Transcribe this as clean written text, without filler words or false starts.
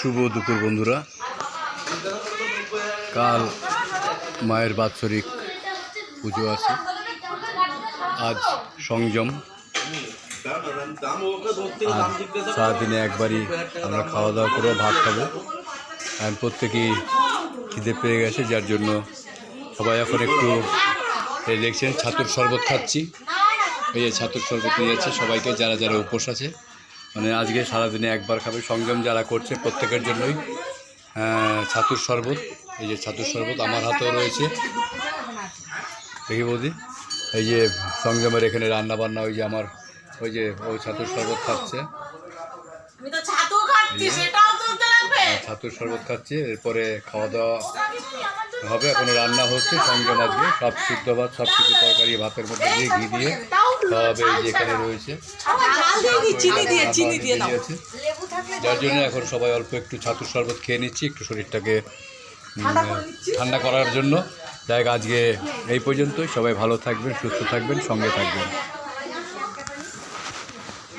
শুভ দুপুর বন্ধুরা। কাল মায়ের বাৎসরিক পুজো আছে, আজ সংযম। সারাদিনে একবারই আমরা খাওয়া দাওয়া করে ভাত খাবো। আর প্রত্যেকেই খিদে পেয়ে গেছে, যার জন্য সবাই এখন একটু এই দেখছেন ছাতুর শরবত খাচ্ছি। এই যে ছাতুর শরবত নিয়ে যাচ্ছে সবাইকে, যারা যারা উপোস আছে, মানে আজকে সারাদিনে একবার খাবে। সংযম যারা করছে প্রত্যেকের জন্যই ছাতুর শরবত। এই যে ছাতুর শরবত আমার হাতেও রয়েছে, দেখি বৌদি। এই যে সংযমের এখানে রান্না বান্না, ওই যে আমার ওই যে ওই ছাতুর শরবত খাচ্ছে, ছাতুর শরবত খাচ্ছে। এরপরে খাওয়া দাওয়া হবে, এখনো রান্না হচ্ছে। সংযম আজকে সব সিদ্ধ ভাত, সব কিছু তরকারি ভাতের মধ্যে দিয়ে ঘি দিয়ে খাওয়াবে। এই যে এখানে রয়েছে, যার জন্য এখন সবাই অল্প একটু ছাতুর শরবত খেয়ে নিচ্ছি, একটু শরীরটাকে ঠান্ডা করার জন্য। যাই আজকে এই পর্যন্তই। সবাই ভালো থাকবেন, সুস্থ থাকবেন, সঙ্গে থাকবেন।